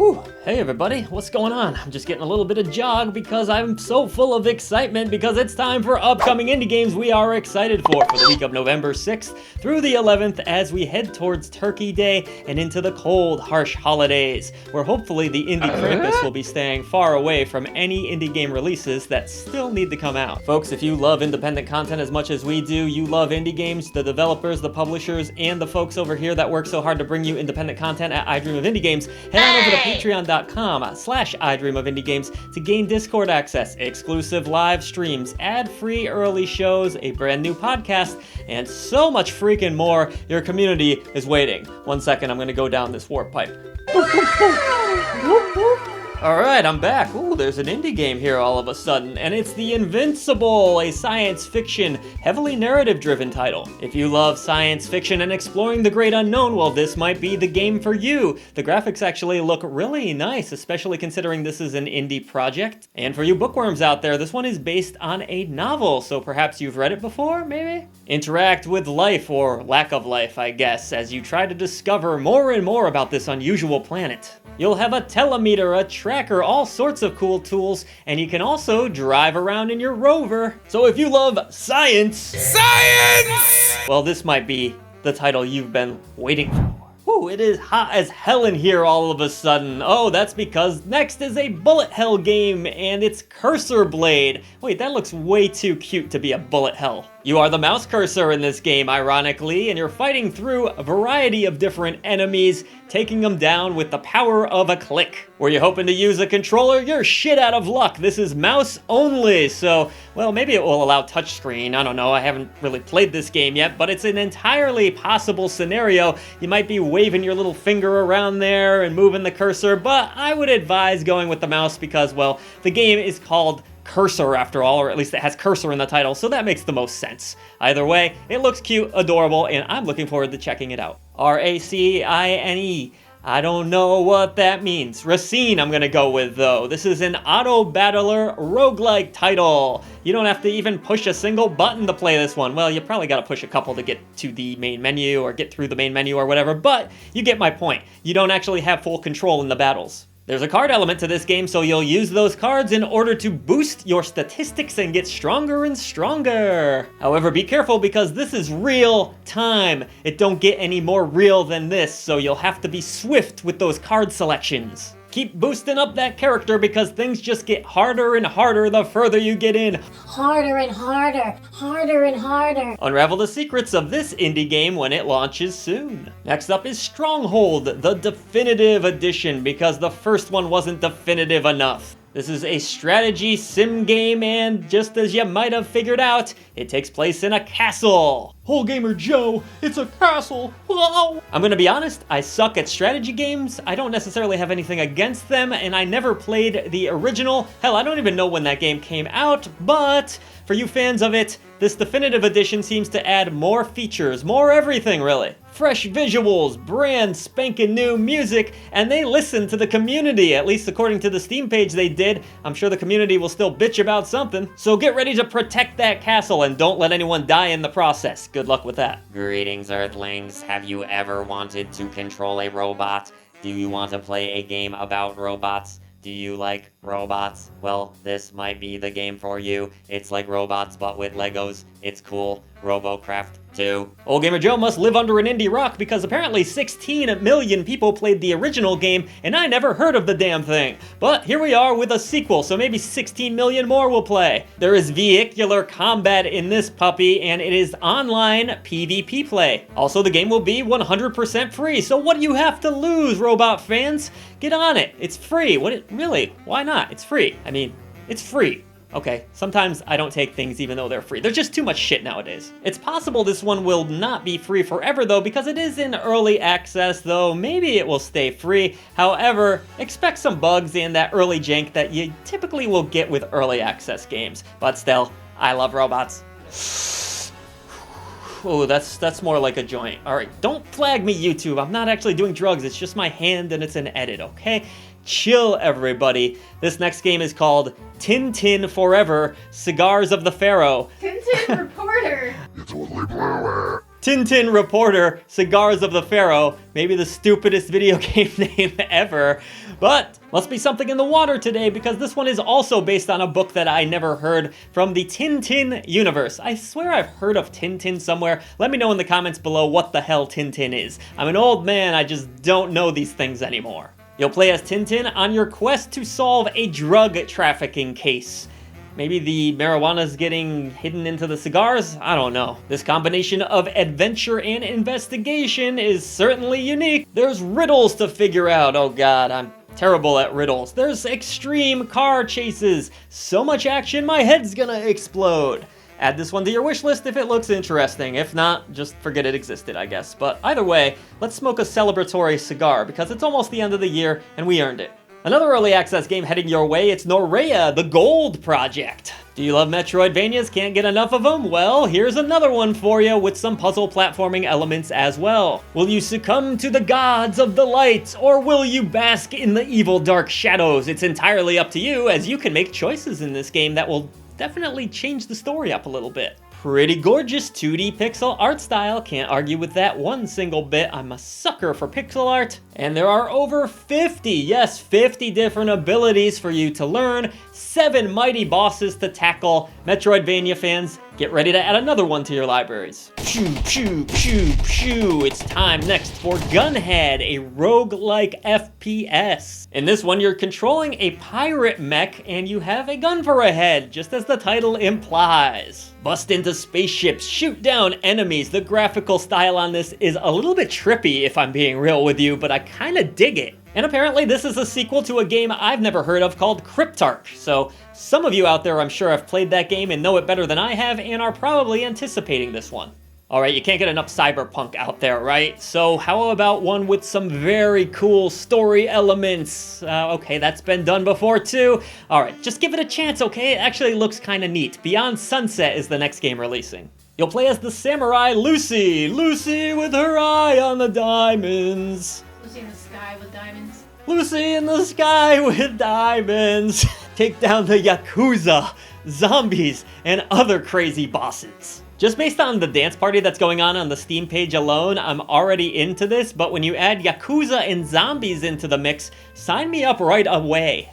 Whew. Hey everybody, what's going on? I'm just getting a little bit of jog because I'm so full of excitement because it's time for upcoming indie games we are excited for the week of November 6th through the 11th as we head towards Turkey Day and into the cold, harsh holidays, where hopefully the indie Krampus will be staying far away from any indie game releases that still need to come out. Folks, if you love independent content as much as we do, you love indie games, the developers, the publishers, and the folks over here that work so hard to bring you independent content at I Dream of Indie Games, head on over to patreon.com/idreamofindiegames to gain Discord access, exclusive live streams, ad-free early shows, a brand new podcast, and so much freaking more. Your community is waiting. 1 second, I'm gonna go down this warp pipe. Alright, I'm back. Ooh, there's an indie game here all of a sudden, and it's the Invincible, a science fiction, heavily narrative-driven title. If you love science fiction and exploring the great unknown, well, this might be the game for you. The graphics actually look really nice, especially considering this is an indie project. And for you bookworms out there, this one is based on a novel, so perhaps you've read it before, maybe? Interact with life, or lack of life, I guess, as you try to discover more and more about this unusual planet. You'll have a telemeter, a tracker, all sorts of cool tools, and you can also drive around in your rover. So if you love science, well, this might be the title you've been waiting for. Ooh, it is hot as hell in here all of a sudden. Oh, that's because next is a bullet hell game, and it's Cursorblade. Wait, that looks way too cute to be a bullet hell. You are the mouse cursor in this game, ironically, and you're fighting through a variety of different enemies, taking them down with the power of a click. Were you hoping to use a controller? You're shit out of luck. This is mouse only, so, well, maybe it will allow touchscreen. I don't know, I haven't really played this game yet, but it's an entirely possible scenario. You might be waving your little finger around there and moving the cursor, but I would advise going with the mouse because, well, the game is called Cursor after all, or at least it has cursor in the title, so that makes the most sense. Either way, it looks cute, adorable, and I'm looking forward to checking it out. Racine. I don't know what that means. Racine I'm gonna go with though. This is an auto-battler roguelike title. You don't have to even push a single button to play this one. Well, you probably gotta push a couple to get to the main menu or get through the main menu or whatever, but you get my point. You don't actually have full control in the battles. There's a card element to this game, so you'll use those cards in order to boost your statistics and get stronger and stronger. However, be careful because this is real time. It don't get any more real than this, so you'll have to be swift with those card selections. Keep boosting up that character because things just get harder and harder the further you get in. Harder and harder, harder and harder. Unravel the secrets of this indie game when it launches soon. Next up is Stronghold, the definitive edition, because the first one wasn't definitive enough. This is a strategy sim game, and just as you might have figured out, it takes place in a castle. Ole Gamer Joe, it's a castle. Whoa. I'm gonna be honest, I suck at strategy games. I don't necessarily have anything against them, and I never played the original. Hell, I don't even know when that game came out, but for you fans of it, this definitive edition seems to add more features, more everything really. Fresh visuals, brand spanking new music, and they listen to the community, at least according to the Steam page they did. I'm sure the community will still bitch about something. So get ready to protect that castle and don't let anyone die in the process. Good luck with that. Greetings, Earthlings. Have you ever wanted to control a robot? Do you want to play a game about robots? Do you like robots? Well, this might be the game for you. It's like robots, but with Legos. It's cool. RoboCraft 2. Ole Gamer Joe must live under an indie rock because apparently 16 million people played the original game and I never heard of the damn thing. But here we are with a sequel, so maybe 16 million more will play. There is vehicular combat in this puppy and it is online PvP play. Also, the game will be 100% free, so what do you have to lose, robot fans? Get on it. It's free. Really? Why not? It's free. I mean, it's free. Okay, sometimes I don't take things even though they're free. There's just too much shit nowadays. It's possible this one will not be free forever though, because it is in early access, though maybe it will stay free. However, expect some bugs and that early jank that you typically will get with early access games. But still, I love robots. Oh, that's more like a joint. All right, don't flag me, YouTube. I'm not actually doing drugs. It's just my hand and it's an edit, okay? Chill, everybody. This next game is called Tintin Forever, Cigars of the Pharaoh. Tintin Reporter. You totally blew it. Tintin reporter, Cigars of the Pharaoh, maybe the stupidest video game name ever, but must be something in the water today because this one is also based on a book that I never heard from the Tintin universe. I swear I've heard of Tintin somewhere. Let me know in the comments below what the hell Tintin is. I'm an old man, I just don't know these things anymore. You'll play as Tintin on your quest to solve a drug trafficking case. Maybe the marijuana's getting hidden into the cigars? I don't know. This combination of adventure and investigation is certainly unique. There's riddles to figure out. Oh god, I'm terrible at riddles. There's extreme car chases. So much action, my head's gonna explode. Add this one to your wish list if it looks interesting. If not, just forget it existed, I guess. But either way, let's smoke a celebratory cigar because it's almost the end of the year and we earned it. Another early access game heading your way, it's Noreya, the Gold Project. Do you love Metroidvanias? Can't get enough of them? Well, here's another one for you with some puzzle platforming elements as well. Will you succumb to the gods of the light, or will you bask in the evil dark shadows? It's entirely up to you, as you can make choices in this game that will definitely change the story up a little bit. Pretty gorgeous 2D pixel art style, can't argue with that one single bit. I'm a sucker for pixel art. And there are over 50, yes, 50 different abilities for you to learn, 7 mighty bosses to tackle. Metroidvania fans, get ready to add another one to your libraries. Pew, pew, pew, pew. It's time next for GUNHEAD, a roguelike FPS. In this one, you're controlling a pirate mech and you have a gun for a head, just as the title implies. Bust into spaceships, shoot down enemies. The graphical style on this is a little bit trippy, if I'm being real with you, but I kinda dig it. And apparently this is a sequel to a game I've never heard of called Cryptarch. So some of you out there I'm sure have played that game and know it better than I have and are probably anticipating this one. Alright, you can't get enough cyberpunk out there, right? So how about one with some very cool story elements? Okay, that's been done before too. Alright, just give it a chance, okay? It actually looks kinda neat. Beyond Sunset is the next game releasing. You'll play as the samurai Lucy. Lucy with her eye on the diamonds. Lucy in the sky with diamonds. Lucy in the sky with diamonds. Take down the Yakuza, zombies, and other crazy bosses. Just based on the dance party that's going on the Steam page alone, I'm already into this, but when you add Yakuza and zombies into the mix, sign me up right away.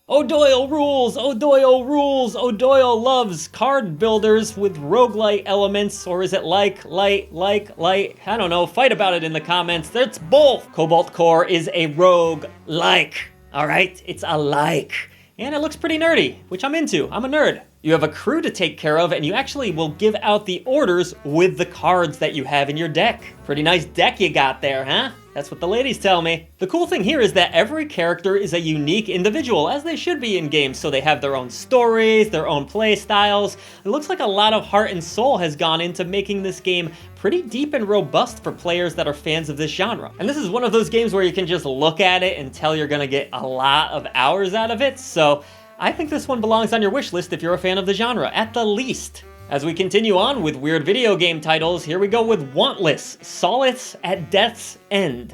O'Doyle rules! O'Doyle rules! O'Doyle loves card builders with roguelite elements, or is it like? I don't know, fight about it in the comments. That's both! Cobalt Core is a rogue-like, alright? It's a like. And it looks pretty nerdy, which I'm into. I'm a nerd. You have a crew to take care of, and you actually will give out the orders with the cards that you have in your deck. Pretty nice deck you got there, huh? That's what the ladies tell me. The cool thing here is that every character is a unique individual, as they should be in games, so they have their own stories, their own play styles. It looks like a lot of heart and soul has gone into making this game pretty deep and robust for players that are fans of this genre. And this is one of those games where you can just look at it and tell you're gonna get a lot of hours out of it, so I think this one belongs on your wish list if you're a fan of the genre, at the least. As we continue on with weird video game titles, here we go with Wantless, Solace at Death's End.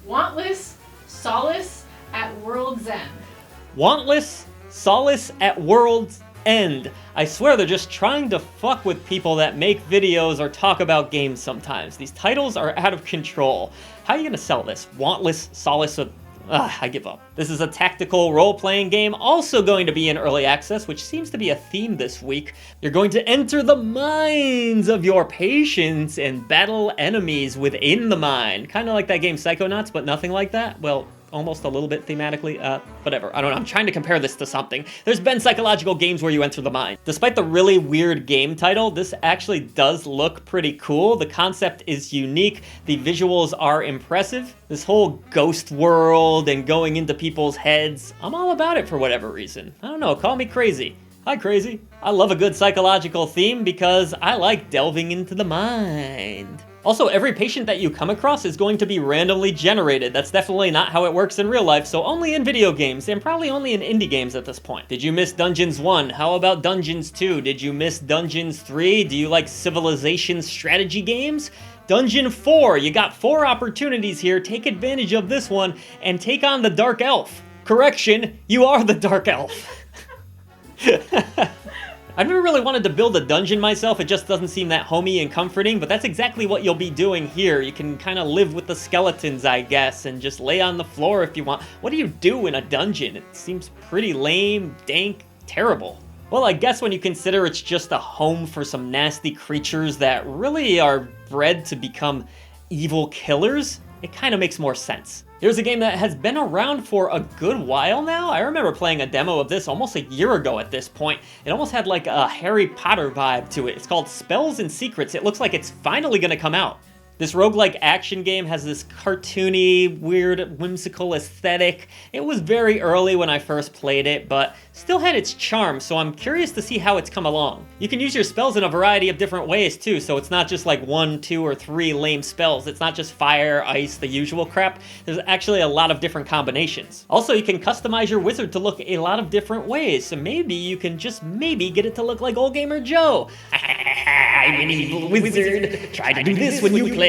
Wantless, Solace at World's End. Wantless, Solace at World's End. I swear they're just trying to fuck with people that make videos or talk about games sometimes. These titles are out of control. How are you gonna sell this? Wantless, Solace at... I give up. This is a tactical role-playing game, also going to be in early access, which seems to be a theme this week. You're going to enter the minds of your patients and battle enemies within the mind. Kind of like that game Psychonauts, but nothing like that. Well, almost a little bit thematically, whatever. I don't know, I'm trying to compare this to something. There's been psychological games where you enter the mind. Despite the really weird game title, this actually does look pretty cool. The concept is unique, the visuals are impressive. This whole ghost world and going into people's heads, I'm all about it for whatever reason. I don't know, call me crazy. Hi, crazy. I love a good psychological theme because I like delving into the mind. Also, every patient that you come across is going to be randomly generated. That's definitely not how it works in real life, so only in video games, and probably only in indie games at this point. Did you miss Dungeons 1? How about Dungeons 2? Did you miss Dungeons 3? Do you like Civilization strategy games? Dungeon 4, you got 4 opportunities here. Take advantage of this one and take on the Dark Elf. Correction, you are the Dark Elf. I've never really wanted to build a dungeon myself, it just doesn't seem that homey and comforting, but that's exactly what you'll be doing here. You can kind of live with the skeletons, I guess, and just lay on the floor if you want. What do you do in a dungeon? It seems pretty lame, dank, terrible. Well, I guess when you consider it's just a home for some nasty creatures that really are bred to become evil killers, it kind of makes more sense. Here's a game that has been around for a good while now. I remember playing a demo of this almost a year ago at this point. It almost had like a Harry Potter vibe to it. It's called Spells and Secrets. It looks like it's finally gonna come out. This roguelike action game has this cartoony, weird, whimsical aesthetic. It was very early when I first played it, but still had its charm, so I'm curious to see how it's come along. You can use your spells in a variety of different ways too, so it's not just like 1, 2, or 3 lame spells. It's not just fire, ice, the usual crap. There's actually a lot of different combinations. Also, you can customize your wizard to look a lot of different ways, so maybe you can just maybe get it to look like Ole Gamer Joe. I'm an evil wizard. Try to do this when you play.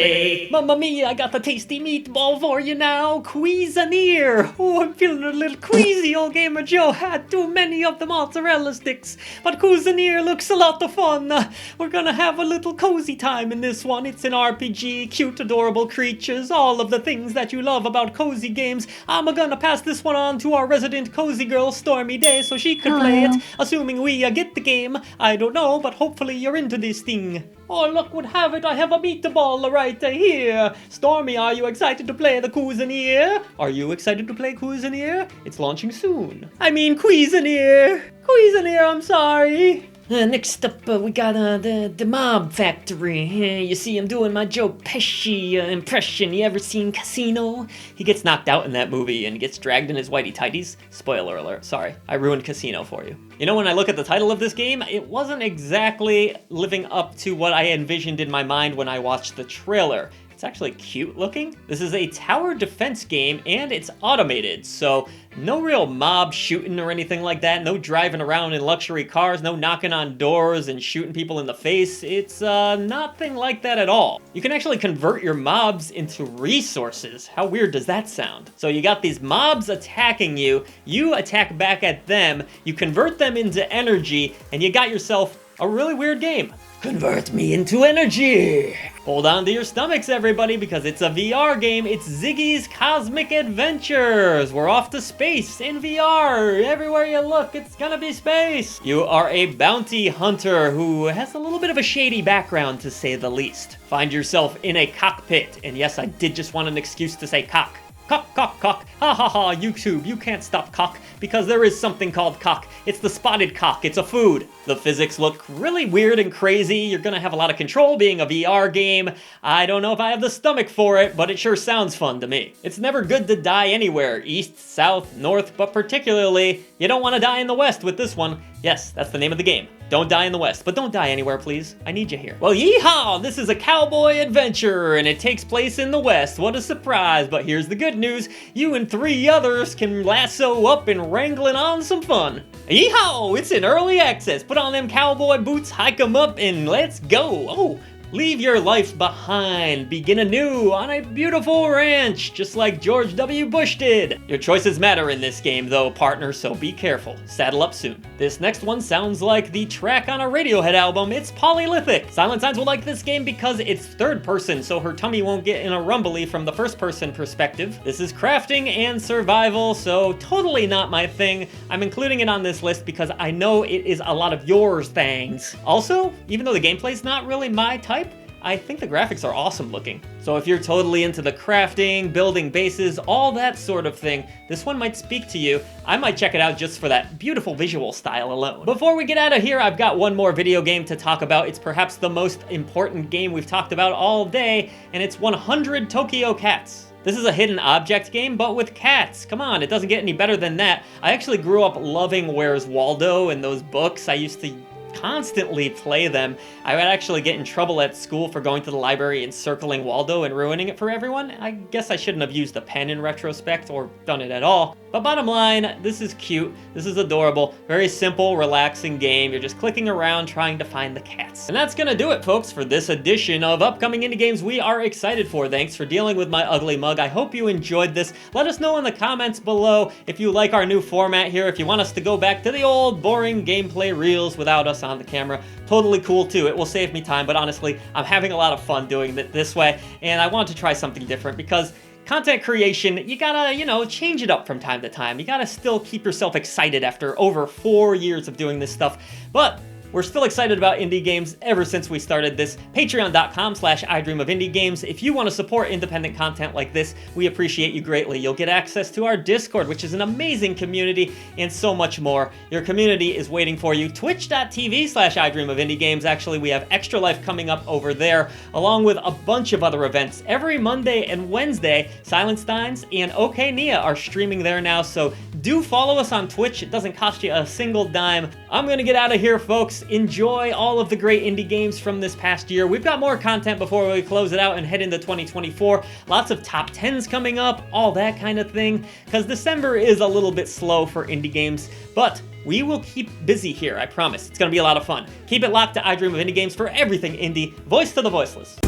Mamma mia, I got the tasty meatball for you now. Cuisineer. Oh, I'm feeling a little queasy, Ole Gamer Joe. Had too many of the mozzarella sticks. But Cuisineer looks a lot of fun. We're gonna have a little cozy time in this one. It's an RPG, cute, adorable creatures, all of the things that you love about cozy games. I'm gonna pass this one on to our resident cozy girl, Stormy Day, so she could play it, assuming we get the game. I don't know, but hopefully you're into this thing. Oh, look what have it, I have a meatball right here. Stormy, are you excited to play the Cuisineer? Are you excited to play Cuisineer? It's launching soon. I mean Cuisineer. Cuisineer, I'm sorry. Next up, we got the Mob Factory. You see, I'm doing my Joe Pesci impression. You ever seen Casino? He gets knocked out in that movie and gets dragged in his whitey tighties. Spoiler alert, sorry. I ruined Casino for you. You know, when I look at the title of this game, it wasn't exactly living up to what I envisioned in my mind when I watched the trailer. It's actually cute looking. This is a tower defense game and it's automated, so no real mob shooting or anything like that, no driving around in luxury cars, no knocking on doors and shooting people in the face. It's nothing like that at all. You can actually convert your mobs into resources. How weird does that sound? So you got these mobs attacking you, you attack back at them, you convert them into energy, and you got yourself a really weird game. Convert me into energy! Hold on to your stomachs, everybody, because it's a VR game. It's Ziggy's Cosmic Adventures. We're off to space in VR. Everywhere you look, it's gonna be space. You are a bounty hunter who has a little bit of a shady background, to say the least. Find yourself in a cockpit. And yes, I did just want an excuse to say cock. Cock, cock, cock. Ha ha ha, YouTube, you can't stop cock, because there is something called cock. It's the spotted cock, it's a food. The physics look really weird and crazy. You're gonna have a lot of control being a VR game. I don't know if I have the stomach for it, but it sure sounds fun to me. It's never good to die anywhere, east, south, north, but particularly, you don't want to die in the west with this one. Yes, that's the name of the game. Don't die in the west, but don't die anywhere, please. I need you here. Well, yeehaw! This is a cowboy adventure, and it takes place in the west. What a surprise, but here's the good news. You and 3 others can lasso up and wrangling on some fun. Yeehaw! It's in early access. Put on them cowboy boots, hike 'em up, and let's go. Oh, leave your life behind. Begin anew on a beautiful ranch, just like George W. Bush did. Your choices matter in this game, though, partner, so be careful. Saddle up soon. This next one sounds like the track on a Radiohead album. It's Polylithic. Silent Signs will like this game because it's third person, so her tummy won't get in a rumbly from the first person perspective. This is crafting and survival, so totally not my thing. I'm including it on this list because I know it is a lot of yours things. Also, even though the gameplay's not really my type, I think the graphics are awesome looking. So if you're totally into the crafting, building bases, all that sort of thing, this one might speak to you. I might check it out just for that beautiful visual style alone. Before we get out of here, I've got one more video game to talk about. It's perhaps the most important game we've talked about all day, and it's 100 Tokyo Cats. This is a hidden object game, but with cats. Come on, it doesn't get any better than that. I actually grew up loving Where's Waldo and those books. I used to constantly play them. I would actually get in trouble at school for going to the library and circling Waldo and ruining it for everyone. I guess I shouldn't have used a pen in retrospect or done it at all. But bottom line, this is cute, this is adorable, very simple, relaxing game. You're just clicking around trying to find the cats. And that's gonna do it, folks, for this edition of upcoming indie games we are excited for. Thanks for dealing with my ugly mug. I hope you enjoyed this. Let us know in the comments below if you like our new format here, if you want us to go back to the old boring gameplay reels without us on the camera, totally cool too. It will save me time, but honestly, I'm having a lot of fun doing it this way, and I want to try something different because content creation, you gotta, change it up from time to time. You gotta still keep yourself excited after over 4 years of doing this stuff, but we're still excited about indie games ever since we started this. Patreon.com/idreamofindiegames. If you want to support independent content like this, we appreciate you greatly. You'll get access to our Discord, which is an amazing community, and so much more. Your community is waiting for you. Twitch.tv/idreamofindiegames. Actually, we have Extra Life coming up over there, along with a bunch of other events. Every Monday and Wednesday, Silent Steins and OK Nia are streaming there now, so do follow us on Twitch. It doesn't cost you a single dime. I'm gonna get out of here, folks. Enjoy all of the great indie games from this past year. We've got more content before we close it out and head into 2024. Lots of top 10s coming up, all that kind of thing, because December is a little bit slow for indie games, but we will keep busy here, I promise. It's gonna be a lot of fun. Keep it locked to I Dream of Indie Games for everything indie. Voice to the voiceless.